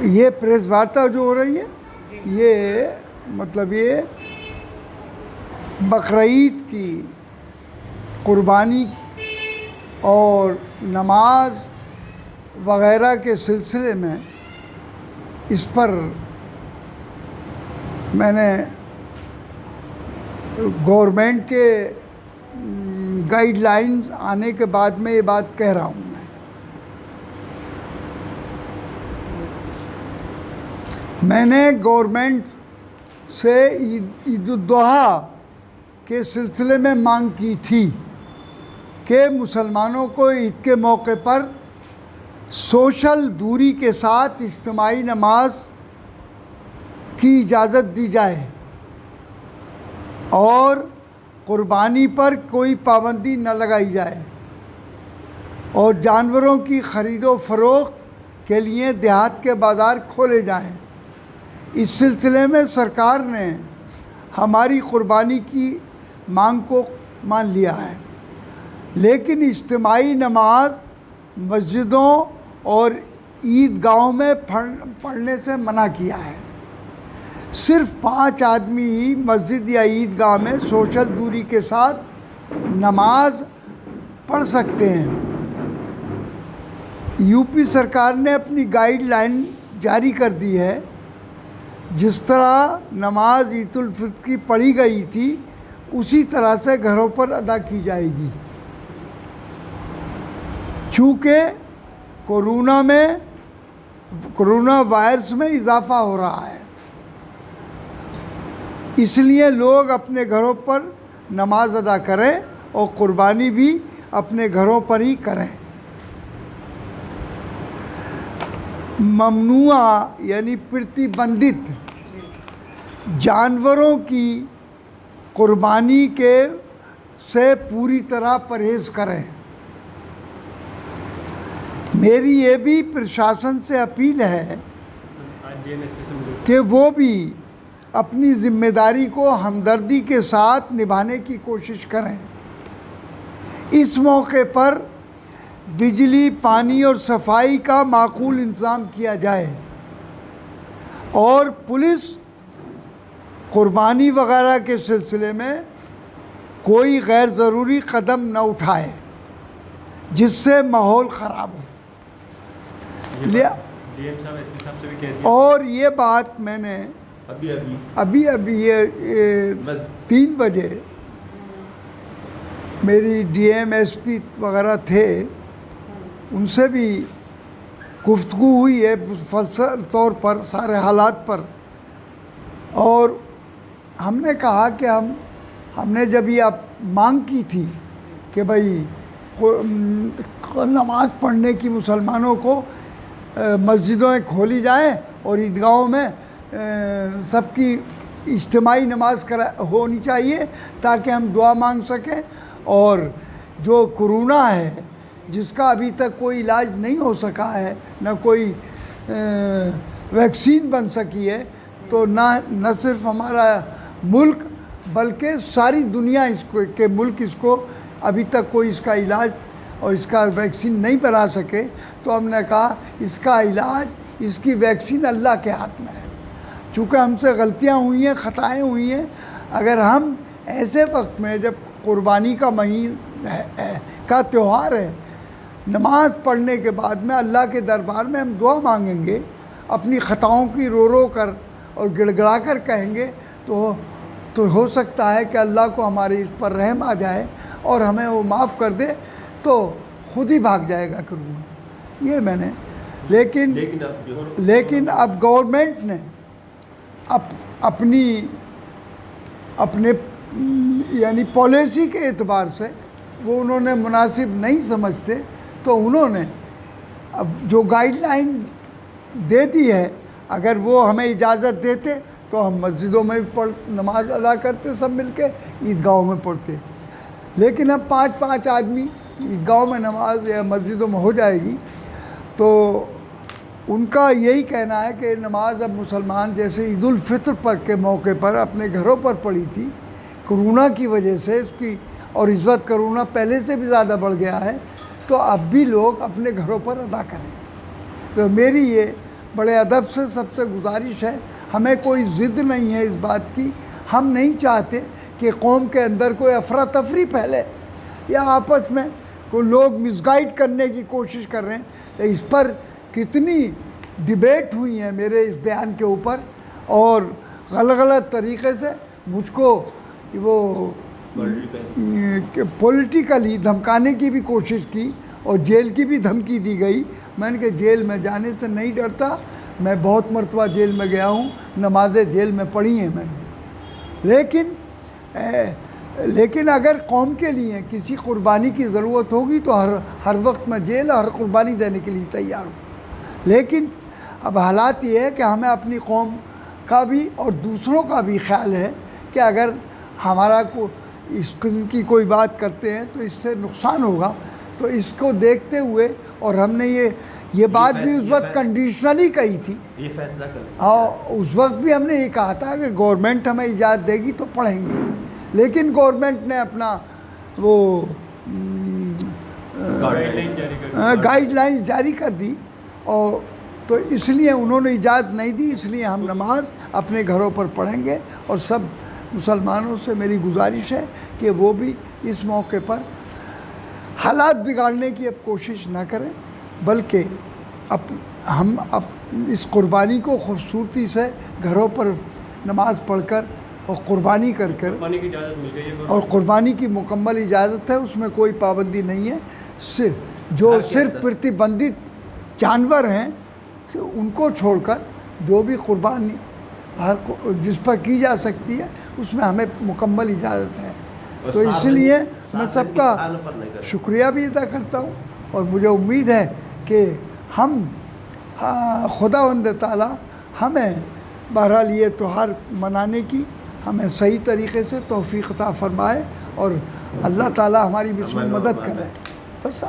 ये प्रेस वार्ता जो हो रही है, ये मतलब ये बकरीद की कुर्बानी और नमाज वग़ैरह के सिलसिले में इस पर मैंने गवर्नमेंट के गाइडलाइंस आने के बाद में ये बात कह रहा हूँ। मैंने गवर्नमेंट से ईद उल अज़हा के सिलसिले में मांग की थी कि मुसलमानों को ईद के मौके पर सोशल दूरी के साथ इज्तिमाई नमाज की इजाज़त दी जाए और कुर्बानी पर कोई पाबंदी न लगाई जाए और जानवरों की ख़रीदो फ़रोख्त के लिए देहात के बाज़ार खोले जाएं। इस सिलसिले में सरकार ने हमारी कुर्बानी की मांग को मान लिया है, लेकिन इज्तिमाई नमाज मस्जिदों और ईदगाहों में पढ़ने से मना किया है। सिर्फ 5 आदमी ही मस्जिद या ईदगाह में सोशल दूरी के साथ नमाज पढ़ सकते हैं। यूपी सरकार ने अपनी गाइडलाइन जारी कर दी है। जिस तरह नमाज ईद उल फित्र की पढ़ी गई थी उसी तरह से घरों पर अदा की जाएगी। चूँकि कोरोना वायरस में इजाफ़ा हो रहा है, इसलिए लोग अपने घरों पर नमाज अदा करें और कुर्बानी भी अपने घरों पर ही करें। ममनुआ यानी प्रतिबंधित जानवरों की कुर्बानी से पूरी तरह परहेज़ करें। मेरी ये भी प्रशासन से अपील है कि वो भी अपनी ज़िम्मेदारी को हमदर्दी के साथ निभाने की कोशिश करें। इस मौके पर बिजली, पानी और सफाई का माकूल इंतज़ाम किया जाए और पुलिस कुर्बानी वगैरह के सिलसिले में कोई गैर ज़रूरी कदम न उठाए जिससे माहौल ख़राब हो। डीएम साहब, एसपी साहब से भी कह दिया। और ये बात मैंने अभी ये 3 बजे मेरी डीएम एसपी वगैरह थे, उनसे भी गुफ्तगू हुई है मुफस्सल तौर पर सारे हालात पर। और हमने कहा कि हमने जब ये मांग की थी कि भाई नमाज़ पढ़ने की मुसलमानों को मस्जिदों में खोली जाए और ईदगाहों में सबकी इज्तिमाई नमाज होनी चाहिए ताकि हम दुआ मांग सकें। और जो कोरोना है जिसका अभी तक कोई इलाज नहीं हो सका है, न कोई वैक्सीन बन सकी है, तो न सिर्फ हमारा मुल्क बल्कि सारी दुनिया के मुल्क इसको अभी तक कोई इसका इलाज और इसका वैक्सीन नहीं बना सके। तो हमने कहा इसका इलाज, इसकी वैक्सीन अल्लाह के हाथ में है। चूँकि हमसे गलतियाँ हुई हैं, ख़ताएँ हुई हैं, अगर हम ऐसे वक्त में जब कुर्बानी का का त्यौहार है, नमाज़ पढ़ने के बाद में अल्लाह के दरबार में हम दुआ मांगेंगे, अपनी ख़ताओं की रो कर और गिड़गिड़ा कर कहेंगे, तो हो सकता है कि अल्लाह को हमारे इस पर रहम आ जाए और हमें वो माफ़ कर दे, तो खुद ही भाग जाएगा कोरोना। ये मैंने लेकिन अब गवर्नमेंट ने अपने यानी पॉलिसी के एतबार से वो उन्होंने मुनासिब नहीं समझते, तो उन्होंने अब जो गाइडलाइन दे दी है, अगर वो हमें इजाज़त देते तो हम मस्जिदों में भी नमाज अदा करते, सब मिलके ईदगाहों में पढ़ते। लेकिन अब 5-5 आदमी ईदगाहों में नमाज या मस्जिदों में हो जाएगी, तो उनका यही कहना है कि नमाज अब मुसलमान जैसे ईद उल फित्र के मौके पर अपने घरों पर पढ़ी थी, कोरोना की वजह से उसकी, और इस वक्त कोरोना पहले से भी ज़्यादा बढ़ गया है, तो अब भी लोग अपने घरों पर अदा करें। तो मेरी ये बड़े अदब से सबसे गुजारिश है, हमें कोई ज़िद नहीं है इस बात की, हम नहीं चाहते कि कौम के अंदर कोई अफरा तफरी फैले या आपस में कोई लोग मिसगाइड करने की कोशिश कर रहे हैं। इस पर कितनी डिबेट हुई है मेरे इस बयान के ऊपर, और गलत तरीक़े से मुझको वो पॉलिटिकली धमकाने की भी कोशिश की और जेल की भी धमकी दी गई। मैंने कहा जेल में जाने से नहीं डरता, मैं बहुत मरतबा जेल में गया हूँ, नमाज़ें जेल में पढ़ी हैं मैंने। लेकिन अगर कौम के लिए किसी कुर्बानी की ज़रूरत होगी तो हर वक्त मैं जेल हर कुर्बानी देने के लिए तैयार हूँ। लेकिन अब हालात ये है कि हमें अपनी कौम का भी और दूसरों का भी ख्याल है कि अगर हमारा को इस किस्म की कोई बात करते हैं तो इससे नुकसान होगा। तो इसको देखते हुए, और हमने ये बात भी उस वक्त कंडीशनली कही थी, ये फैसला कर, और उस वक्त भी हमने ये कहा था कि गवर्नमेंट हमें इजाज़त देगी तो पढ़ेंगे। लेकिन गवर्नमेंट ने अपना वो गाइडलाइंस जारी कर दी, और तो इसलिए उन्होंने इजाज़त नहीं दी। इसलिए हम नमाज अपने घरों पर पढ़ेंगे, और सब मुसलमानों से मेरी गुजारिश है कि वो भी इस मौके पर हालात बिगाड़ने की अब कोशिश ना करें, बल्कि हम इस कुर्बानी को खूबसूरती से घरों पर नमाज पढ़कर और कुर्बानी कर कर, कुर्बानी की इजाज़त मिल गई है, और कुर्बानी की मुकम्मल इजाज़त है, उसमें कोई पाबंदी नहीं है। सिर्फ प्रतिबंधित जानवर हैं उनको छोड़कर जो भी कुर्बानी जिस पर की जा सकती है उसमें हमें मुकम्मल इजाज़त है। तो इसलिए मैं सबका शुक्रिया भी अदा करता हूँ, और मुझे उम्मीद है कि हम खुदावंद ताला हमें बहरहाल ये त्यौहार मनाने की हमें सही तरीक़े से तौफ़ीक़ अता फ़रमाए, और अल्लाह ताला हमारी बिल्कुल मदद करे। बस।